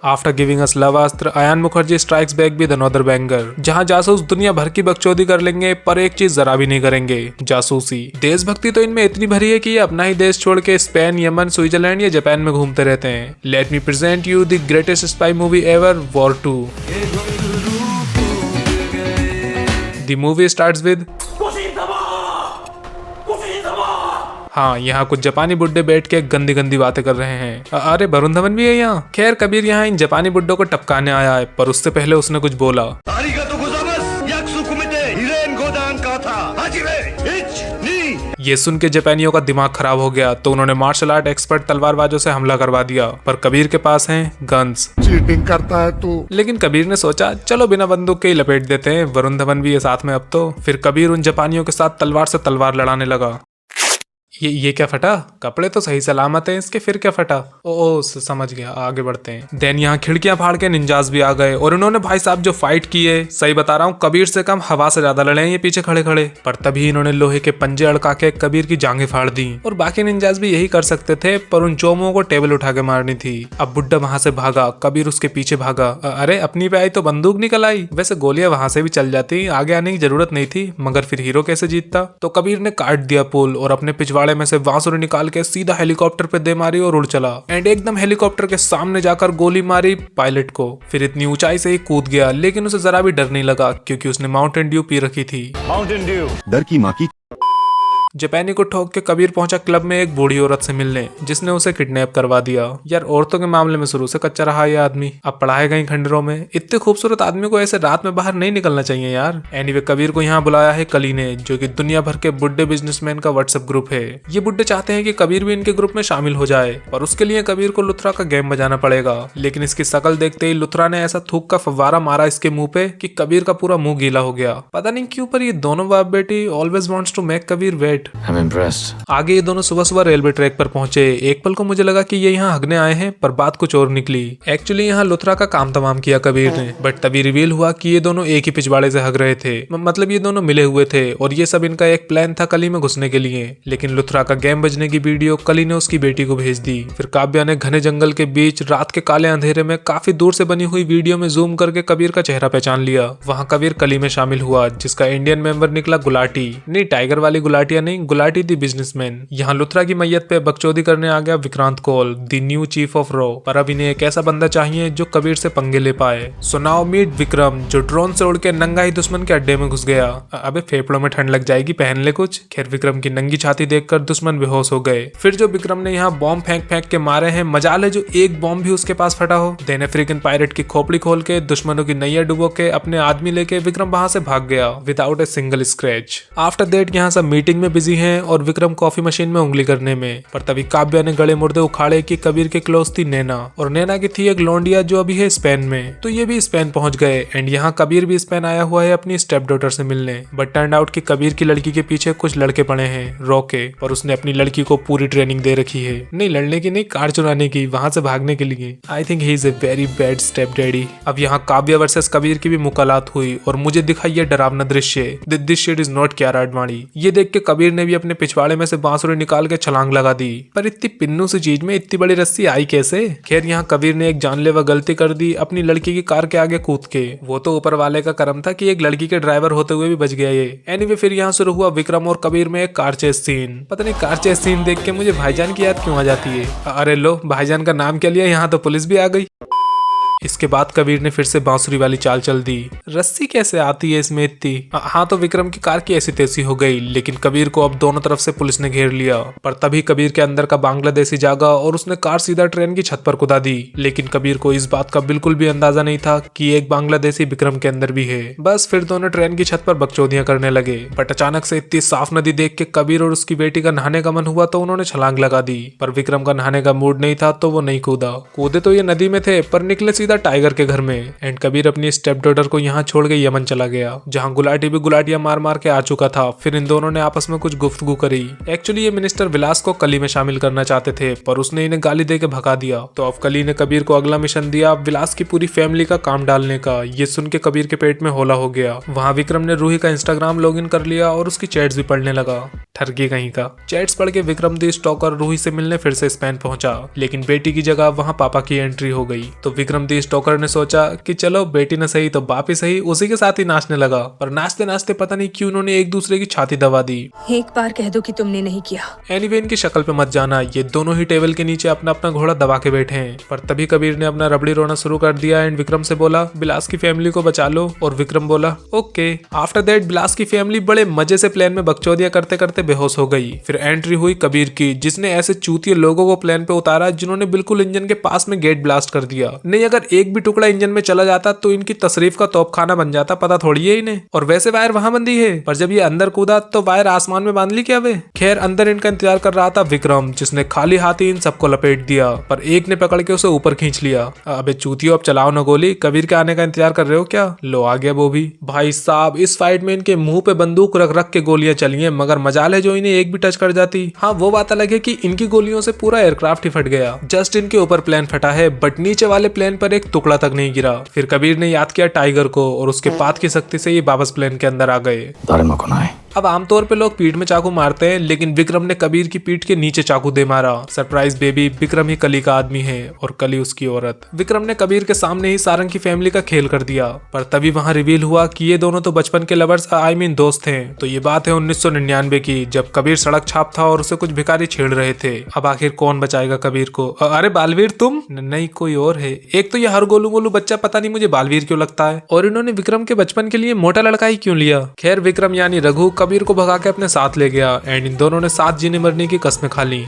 After giving us लव अस्त्र, Ayan Mukerji strikes back with another banger, जहां जासूस दुनिया भर की बकचोदी कर लेंगे पर एक चीज जरा भी नहीं करेंगे, जासूसी। देशभक्ति तो इनमें इतनी भरी है कि ये अपना ही देश छोड़ के स्पेन, यमन, स्विट्जरलैंड या जापान में घूमते रहते हैं। Let me present you the greatest spy movie ever, war 2। The movie starts with हाँ, यहाँ कुछ जापानी बुड्ढे बैठ के गंदी गंदी बातें कर रहे हैं। अरे वरुण धवन भी है यहाँ। खैर कबीर यहाँ इन जापानी बुड्ढों को टपकाने आया है, पर उससे पहले उसने कुछ बोला। ये सुन के जापानियों का दिमाग खराब हो गया, तो उन्होंने मार्शल आर्ट एक्सपर्ट तलवारबाजों से हमला करवा दिया। पर कबीर के पास हैं गन्स। चीटिंग करता है तू। लेकिन कबीर ने सोचा चलो बिना बंदूक के ही लपेट देते हैं, वरुण धवन भी है साथ में अब तो। फिर कबीर उन जापानियों के साथ तलवार से तलवार लड़ाने लगा। ये क्या फटा? कपड़े तो सही सलामत हैं इसके, फिर क्या फटा? ओ समझ गया, आगे बढ़ते हैं। देन यहाँ खिड़कियां फाड़ के निंजास भी आ गए और इन्होंने भाई साहब जो फाइट की है, सही बता रहा हूँ, कबीर से कम हवा से ज्यादा लड़े हैं ये पीछे खड़े खड़े। पर तभी इन्होंने लोहे के पंजे अड़का के कबीर की जांघें फाड़ दी। और बाकी निंजास भी यही कर सकते थे, पर उन चोमों को टेबल उठा के मारनी थी। अब बुड्ढा वहां से भागा, कबीर उसके पीछे भागा। अरे अपनी पे आई तो बंदूक निकल आई। वैसे गोलियां वहां से भी चल जाती, आगे आने की जरूरत नहीं थी, मगर फिर हीरो कैसे जीतता? तो कबीर ने काट दिया पुल और अपने पिछवाड़े में से बांसुरी निकाल के सीधा हेलीकॉप्टर पे दे मारी और उड़ चला। एंड एकदम हेलीकॉप्टर के सामने जाकर गोली मारी पायलट को। फिर इतनी ऊंचाई से ही कूद गया, लेकिन उसे जरा भी डर नहीं लगा क्योंकि उसने माउंटेन ड्यू पी रखी थी। माउंटेन ड्यू डर की माँ की। जापानी को ठोक के कबीर पहुंचा क्लब में एक बूढ़ी औरत से मिलने, जिसने उसे किडनैप करवा दिया। यार औरतों के मामले में शुरू से कच्चा रहा ये आदमी, अब पड़ा है कहीं खंडरों में। इतने खूबसूरत आदमी को ऐसे रात में बाहर नहीं निकलना चाहिए यार। एनीवे कबीर को यहाँ बुलाया है कली ने, जो कि दुनिया भर के बुड्ढे बिजनेसमैन का व्हाट्सएप ग्रुप है। ये बुड्ढे चाहते हैं कि कबीर भी इनके ग्रुप में शामिल हो जाए, और उसके लिए कबीर को लुथरा का गेम बजाना पड़ेगा। लेकिन इसकी शकल देखते ही लुथरा ने ऐसा थूक का फव्वारा मारा इसके मुंह पे कि कबीर का पूरा मुंह गीला हो गया। पता नहीं क्यों, पर ये दोनों बाप बेटी always wants to make Kabir wait. आगे ये दोनों सुबह सुबह रेलवे ट्रैक पर पहुंचे। एक पल को मुझे लगा कि ये यहाँ हगने आए हैं, पर बात कुछ और निकली। एक्चुअली यहाँ लुथरा का काम तमाम किया कबीर ने, बट तभी रिवील हुआ कि ये दोनों एक ही पिछवाड़े से हग रहे थे। मतलब ये दोनों मिले हुए थे और ये सब इनका एक प्लान था कली में घुसने के लिए। लेकिन लुथरा का गेम बजने की वीडियो कली ने उसकी बेटी को भेज दी। फिर काव्या ने घने जंगल के बीच रात के काले अंधेरे में काफी दूर से बनी हुई वीडियो में जूम करके कबीर का चेहरा पहचान लिया। वहाँ कबीर कली में शामिल हुआ, जिसका इंडियन मेंबर निकला गुलाटी। नहीं, टाइगर वाली गुलाटिया नहीं, गुलाटी दी बिजनेसमैन। यहाँ लुथरा की मैयत पे बकचोदी करने आ गया Vikrant Kaul, the new chief of रॉ। पर अब इन्हें एक ऐसा बंदा चाहिए जो कबीर से पंगे ले पाए। सो नाउ मीट विक्रम, जो ड्रोन से उड़ के नंगा ही दुश्मन के अड्डे में घुस गया। अबे फेफड़ों में ठंड लग जाएगी, पहन ले कुछ। खैर विक्रम की नंगी छाती देखकर दुश्मन बेहोश हो गए। फिर जो विक्रम ने यहाँ बॉम्ब फेंक फेंक के मारे हैं, मजाल है जो एक बॉम्ब भी उसके पास फटा हो। देन अफ्रीकन पायरेट की खोपड़ी खोल के दुश्मनों की नैया डुबो के अपने आदमी लेके विक्रम वहां से भाग गया without a single scratch. After that यहाँ सब मीटिंग में बिजी हैं और विक्रम कॉफी मशीन में उंगली करने में। पर तभी काव्या ने गले मुर्दे उखाड़े कि कबीर के क्लोज थी नैना, और नैना की थी एक लौंडिया जो अभी है स्पेन में। तो ये भी स्पेन पहुंच गए। एंड यहाँ कबीर भी स्पेन आया हुआ है अपनी स्टेप डॉटर से मिलने। बट टर्न आउट कि कबीर की लड़की के पीछे कुछ लड़के पड़े हैं रोके, पर उसने अपनी लड़की को पूरी ट्रेनिंग दे रखी है। नहीं लड़ने की नहीं, कार चुराने की, वहां से भागने के लिए। I think he is a very bad step daddy. अब यहाँ काव्या वर्सेस कबीर की भी मुकालात हुई और मुझे दिखा ये डरावना दृश्य। दिस शिट इज नॉट क्यारा अडवाणी। ये देख के कबीर ने भी अपने पिछवाड़े में से बांसुरी निकाल के छलांग लगा दी। पर इतनी पिन्नू सी चीज में इतनी बड़ी रस्सी आई कैसे? खैर यहाँ कबीर ने एक जानलेवा गलती कर दी अपनी लड़की की कार के आगे कूद के। वो तो ऊपर वाले का करम था कि एक लड़की के ड्राइवर होते हुए भी बच गया ये। एनीवे फिर यहाँ शुरू हुआ विक्रम और कबीर में एक कार चेस सीन। पता नहीं कार चेस सीन देख के मुझे भाईजान की याद क्यों आ जाती है। अरे लो, भाईजान का नाम क्या लिया, यहाँ तो पुलिस भी आ गई। इसके बाद कबीर ने फिर से बांसुरी वाली चाल चल दी। रस्सी कैसे आती है इसमें इतनी? हाँ, तो विक्रम की कार की ऐसी तैसी हो गई, लेकिन कबीर को अब दोनों तरफ से पुलिस ने घेर लिया। पर तभी कबीर के अंदर का बांग्लादेशी जागा और उसने कार सीधा ट्रेन की छत पर कुदा दी। लेकिन कबीर को इस बात का बिल्कुल भी अंदाजा नहीं था कि एक बांग्लादेशी विक्रम के अंदर भी है। बस फिर दोनों ट्रेन की छत पर बकचोदियां करने लगे। बट अचानक से इतनी साफ नदी देख के कबीर और उसकी बेटी का नहाने का मन हुआ, तो उन्होंने छलांग लगा दी। पर विक्रम का नहाने का मूड नहीं था, तो वो नहीं कूदा। कूदे तो ये नदी में थे, पर निकले सीधा टाइगर के घर में। एंड कबीर अपनी स्टेप डॉटर को यहाँ छोड़ के यमन चला गया, जहाँ गुलाटी भी गुलाटियां मार मार के आ चुका था। फिर इन दोनों ने आपस में कुछ गुफ्तगू करी। एक्चुअली ये मिनिस्टर विलास को कली में शामिल करना चाहते थे, पर उसने इन्हें गाली दे के भगा दिया। तो अब कली ने कबीर को अगला मिशन दिया विलास की पूरी फैमिली का काम डालने का। ये सुन के कबीर के पेट में होला हो गया। वहाँ विक्रम ने रूही का इंस्टाग्राम लॉगिन कर लिया और उसकी चैट्स भी पढ़ने लगा। ठरकी कहीं का। चैट्स पढ़ के विक्रम दी स्टॉकर रूही से मिलने फिर से स्पेन पहुंचा, लेकिन बेटी की जगह वहां पापा की एंट्री हो गई। तो विक्रम दी स्टॉकर ने सोचा कि चलो बेटी न सही तो बाप ही सही, उसी के साथ ही नाचने लगा। पर नाचते नाचते पता नहीं क्यों उन्होंने एक दूसरे की छाती दबा दी। एक बार कह दो कि तुमने नहीं किया। एनीवे इनकी शक्ल पे मत जाना, ये दोनों ही टेबल के नीचे अपना अपना घोड़ा दबा के बैठे हैं। पर तभी कबीर ने अपना रबड़ी रोना शुरू कर दिया एंड विक्रम से बोला बिलास की फैमिली को बचा लो। और विक्रम बोला ओके। आफ्टर दैट बिलास की फैमिली बड़े मजे से प्लेन में बकचोदिया करते करते बेहोश हो गई। फिर एंट्री हुई कबीर की, जिसने ऐसे चूतिए लोगों को प्लेन पे उतारा जिन्होंने बिल्कुल इंजन के पास में गेट ब्लास्ट कर दिया। नहीं, अगर एक भी टुकड़ा इंजन में चला जाता तो इनकी तशरीफ का तोपखाना बन जाता, पता थोड़ी है इन्हें। और वैसे वायर वहां बंधी है, पर जब ये अंदर कूदा तो वायर आसमान में बांध ली क्या वे। खैर अंदर इनका इंतजार कर रहा था विक्रम, जिसने खाली हाथ ही इन सबको लपेट दिया, पर एक ने पकड़ के उसे ऊपर खींच लिया। अबे चूतियों अब चलाओ न गोली, कबीर के आने का इंतजार कर रहे हो क्या? लो आ गया वो भी। भाई साहब इस फाइट में इनके मुंह पे बंदूक रख रख के गोलियां चली हैं, मगर मजाल है जो इन्हें एक भी टच कर जाती। हाँ वो बात अलग है कि इनकी गोलियों से पूरा एयरक्राफ्ट ही फट गया। जस्ट इनके ऊपर प्लेन फटा है, बट नीचे वाले प्लेन पर एक टुकड़ा तक नहीं गिरा। फिर कबीर ने याद किया टाइगर को और उसके पात की शक्ति से ये वापस प्लेन के अंदर आ गए। अब आमतौर पे लोग पीठ में चाकू मारते हैं, लेकिन विक्रम ने कबीर की पीठ के नीचे चाकू दे मारा। सरप्राइज बेबी, विक्रम ही कली का आदमी है और कली उसकी औरत। विक्रम ने कबीर के सामने ही सारंग की फैमिली का खेल कर दिया, पर तभी वहां रिवील हुआ कि ये दोनों तो बचपन के लवर्स आई मीन दोस्त थे। तो ये बात है 1999 की, जब कबीर सड़क छाप था और उसे कुछ भिखारी छेड़ रहे थे। अब आखिर कौन बचाएगा कबीर को? अरे बालवीर तुम? नहीं कोई और है। एक तो ये हर गोलू गोलू बच्चा पता नहीं मुझे बालवीर क्यों लगता है, और इन्होंने विक्रम के बचपन के लिए मोटा लड़का ही क्यों लिया। खैर विक्रम यानी रघु कबीर को भगा के अपने साथ ले गया एंड इन दोनों ने साथ जीने मरने की कस्में खा ली।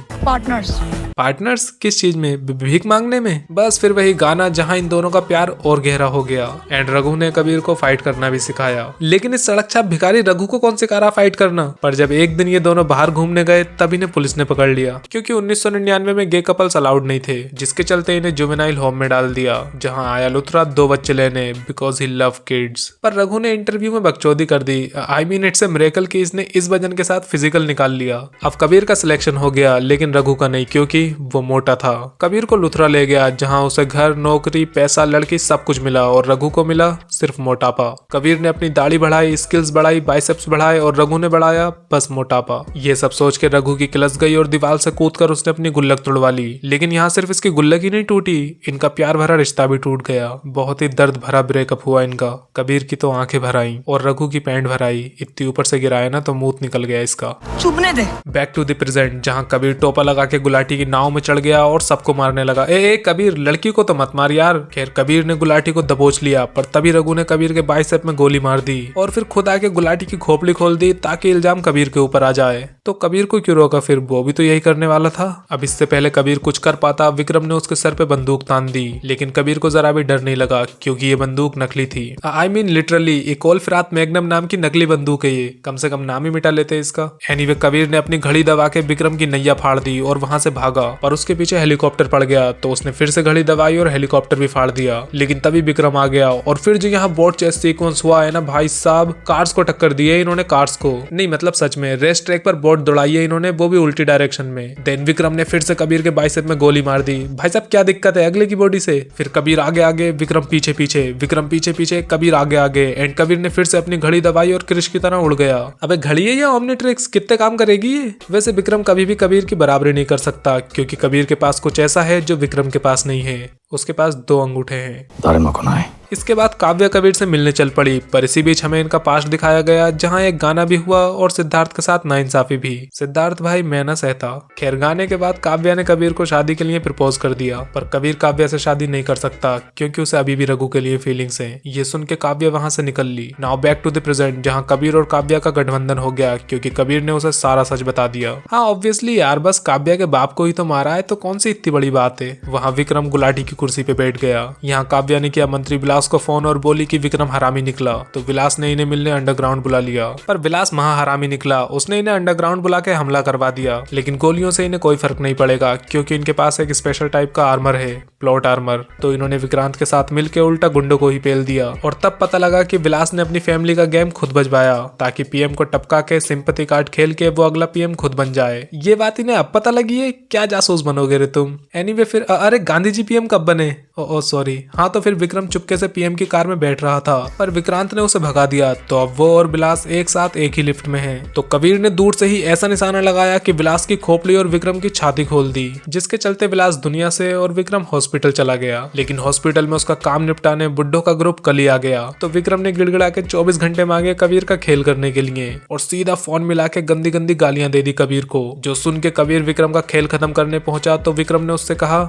पार्टनर्स किस चीज में? भीख मांगने में। बस फिर वही गाना जहां इन दोनों का प्यार और गहरा हो गया एंड रघु ने कबीर को फाइट करना भी सिखाया। लेकिन इस सड़क छाप भिखारी रघु को कौन सिखा रहा फाइट करना? पर जब एक दिन ये दोनों बाहर घूमने गए तब इन्हें पुलिस ने पकड़ लिया, क्योंकि 1999 में गे कपल्स अलाउड नहीं थे, जिसके चलते इन्हें जुवेनाइल होम में डाल दिया, जहां आया लुथरा 2 बच्चे लेने बिकॉज ही लव किड्स। पर रघु ने इंटरव्यू में बकचोदी कर दी। I mean it's a miracle कि इसने इस वजन के साथ फिजिकल निकाल लिया। अब कबीर का सिलेक्शन हो गया, लेकिन रघु का नहीं, क्योंकि वो मोटा था। कबीर को लुथरा ले गया, जहां उसे घर, नौकरी, पैसा, लड़की सब कुछ मिला, और रघु को मिला सिर्फ मोटापा। कबीर ने अपनी दाढ़ी बढ़ाई, स्किल्स बढ़ाई, बाइसेप्स बढ़ाए, और रघु ने बढ़ाया बस मोटापा। ये सब सोच के रघु की किलस गई और दीवार से कूदकर उसने अपनी गुल्लक तोड़वा ली। लेकिन यहाँ सिर्फ इसकी गुल्लक ही नहीं टूटी, इनका प्यार भरा रिश्ता भी टूट गया। बहुत ही दर्द भरा ब्रेकअप हुआ इनका। कबीर की तो आंखें भर आई और रघु की पैंट भर आई। इतनी ऊपर से गिराया ना तो मूत निकल गया इसका। चुभने दे। बैक टू द प्रेजेंट, जहाँ कबीर टोपा लगा के गुलाटी की नाव में चढ़ गया और सबको मारने लगा। ए कबीर, लड़की को तो मत मार यार। खैर कबीर ने गुलाटी को दबोच लिया, पर तभी रघु ने कबीर के बाइसेप में गोली मार दी और फिर खुद आके गुलाटी की खोपड़ी खोल दी ताकि इल्जाम कबीर के ऊपर आ जाए। तो कबीर को क्यों रोका? फिर वो भी तो यही करने वाला था। अब इससे पहले कबीर कुछ कर पाता, विक्रम ने उसके सर पे बंदूक तान दी, लेकिन कबीर को जरा भी डर नहीं लगा, क्योंकि ये बंदूक नकली थी। आई मीन लिटरली एक ओल फिरात मैग्नम नाम की नकली बंदूक है ये। कम से कम नाम ही मिटा लेते इसका। एनीवे कबीर ने अपनी घड़ी दबा के विक्रम की नैया फाड़ दी और वहां से भागा, पर उसके पीछे हेलीकॉप्टर पड़ गया, तो उसने फिर से घड़ी दबाई और हेलीकॉप्टर भी फाड़ दिया। लेकिन तभी विक्रम आ गया और फिर जो यहाँ बोट चेस सीक्वेंस हुआ है ना भाई साहब, कार्स को टक्कर दी है इन्होंने। कार्स को नहीं, मतलब सच में रेस ट्रैक पर बोट दौड़ाई है इन्होंने, वो भी उल्टी डायरेक्शन में। देन विक्रम ने फिर से कबीर के बाइसेप में गोली मार दी। भाई साहब क्या दिक्कत है अगले की बॉडी से? फिर कबीर आगे आगे, विक्रम पीछे पीछे, विक्रम पीछे पीछे, कबीर आगे आगे, एंड कबीर ने फिर से अपनी घड़ी दबाई और क्रिश की तरह उड़ गया। अबे घड़ी है या ओमनीट्रिक्स, कितने काम करेगी ये? वैसे विक्रम कभी भी कबीर की बराबरी नहीं कर सकता, क्योंकि कबीर के पास कुछ ऐसा है जो विक्रम के पास नहीं है। उसके पास 2 अंगूठे हैं। इसके बाद काव्या कबीर से मिलने चल पड़ी, पर इसी बीच हमें इनका पास्ट दिखाया गया, जहां एक गाना भी हुआ और सिद्धार्थ के साथ नाइंसाफी भी। सिद्धार्थ भाई मैं ना सहता। खैर गाने के बाद काव्या ने कबीर को शादी के लिए प्रपोज कर दिया, पर कबीर काव्या से शादी नहीं कर सकता, क्योंकि उसे अभी भी रघु के लिए फीलिंग्स हैं। ये सुन के काव्या वहां से निकल ली। Now back to the present, जहां कबीर और काव्या का गठबंधन हो गया, क्योंकि कबीर ने उसे सारा सच बता दिया। हाँ ऑब्वियसली यार, बस काव्या के बाप को ही तो मारा है, तो कौन सी इतनी बड़ी बात है। वहाँ विक्रम गुलाटी की कुर्सी पे बैठ गया। यहाँ काव्या ने किया मंत्री विलास को फोन और बोली कि विक्रम हरामी निकला, तो विलास ने इन्हें मिलने अंडरग्राउंड बुला लिया। पर विलास महा हरामी निकला, उसने इन्हें अंडरग्राउंड बुला के हमला करवा दिया। लेकिन गोलियों से इन्हें कोई फर्क नहीं पड़ेगा, क्योंकि इनके पास एक स्पेशल टाइप का आर्मर है, प्लॉट आर्मर। तो इन्होंने विक्रांत के साथ मिलकर उल्टा गुंडों को ही पेल दिया और तब पता लगा कि विलास ने अपनी फैमिली का गेम खुद बजवाया ताकि पीएम को टपका के सिंपैथी कार्ड खेल के वो अगला पीएम खुद बन जाए। ये बात इन्हें अब पता लगी है, क्या जासूस बनोगे रे तुम। एनीवे फिर अरे गांधी जी पीएम कब बने? ओ सॉरी, हाँ तो फिर विक्रम चुपके से पीएम की कार में बैठ रहा था पर विक्रांत ने उसे भगा दिया। तो अब वो और विलास एक साथ एक ही लिफ्ट में हैं। तो कबीर ने दूर से ही ऐसा निशाना लगाया कि विलास की खोपड़ी और विक्रम की छाती खोल दी, जिसके चलते विलास दुनिया से और विक्रम हॉस्पिटल चला गया। लेकिन हॉस्पिटल में उसका काम निपटाने बुड्ढों का ग्रुप कल ही आ गया। तो विक्रम ने गिड़गिड़ा के 24 घंटे मांगे कबीर का खेल करने के लिए और सीधा फोन मिला के गंदी गंदी गालियां दे दी कबीर को। जो सुन के कबीर विक्रम का खेल खत्म करने पहुंचा तो विक्रम ने उससे कहा,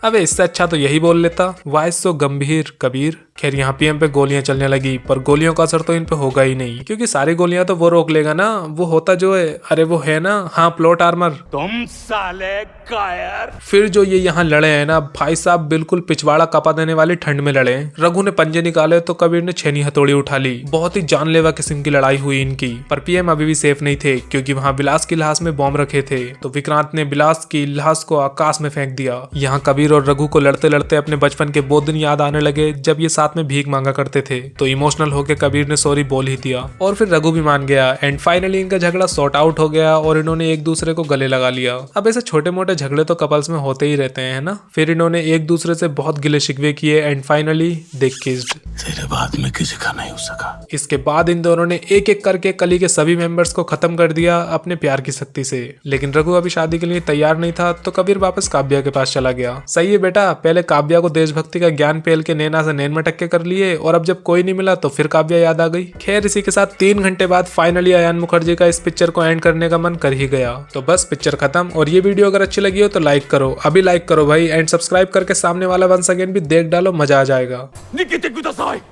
अबे इससे अच्छा तो यही बोल लेता, वाइस सो गंभीर कबीर। खैर यहाँ पीएम पे गोलियां चलने लगी पर गोलियों का असर तो इन पे होगा ही नहीं क्योंकि सारी गोलियां तो वो रोक लेगा ना। वो होता जो है, अरे वो है ना, हाँ प्लॉट आर्मर। तुम साले कायर। फिर जो ये यहाँ लड़े हैं ना भाई साहब, बिल्कुल पिछवाड़ा कपा देने वाली ठंड में लड़े। रघु ने पंजे निकाले तो कबीर ने छेनी हथौड़ी उठा ली। बहुत ही जानलेवा किस्म की लड़ाई हुई इनकी। पर पीएम अभी भी सेफ नहीं थे क्योंकि वहाँ विलास की लाश में बॉम्ब रखे थे। तो विक्रांत ने विलास की लाश को आकाश में फेंक दिया। यहाँ कबीर और रघु को लड़ते लड़ते अपने बचपन के वो दिन याद आने लगे जब ये साथ में भीख मांगा करते थे। तो इमोशनल होकर कबीर ने सॉरी बोल ही दिया और फिर रघु भी मान गया। एंड फाइनली इनका झगड़ा सॉर्ट आउट हो गया और इन्होंने एक दूसरे को गले लगा लिया। अब ऐसे छोटे मोटे झगड़े तो कपल्स में होते ही रहते हैं ना। फिर इन्होंने एक दूसरे से बहुत गिले शिकवे किए एंड फाइनली दे किस्ड। तेरे बाद में किसी का नहीं हो सका। इसके बाद इन दोनों ने एक एक करके कली के सभी मेंबर्स को खत्म कर दिया अपने प्यार की शक्ति से। लेकिन रघु अभी शादी के लिए तैयार नहीं था तो कबीर वापस काव्या के पास चला गया। सही है बेटा, पहले काव्या को देशभक्ति का ज्ञान पेल के नैना से नैन मटक के कर लिए और अब जब कोई नहीं मिला तो फिर काव्या याद आ गई। खैर इसी के साथ 3 घंटे बाद फाइनली अयान मुखर्जी का इस पिक्चर को एंड करने का मन कर ही गया। तो बस पिक्चर खत्म। और ये वीडियो अगर अच्छी लगी हो तो लाइक करो, अभी लाइक करो भाई, एंड सब्सक्राइब करके सामने वाला वंस अगेन भी देख डालो, मजा आ जाएगा।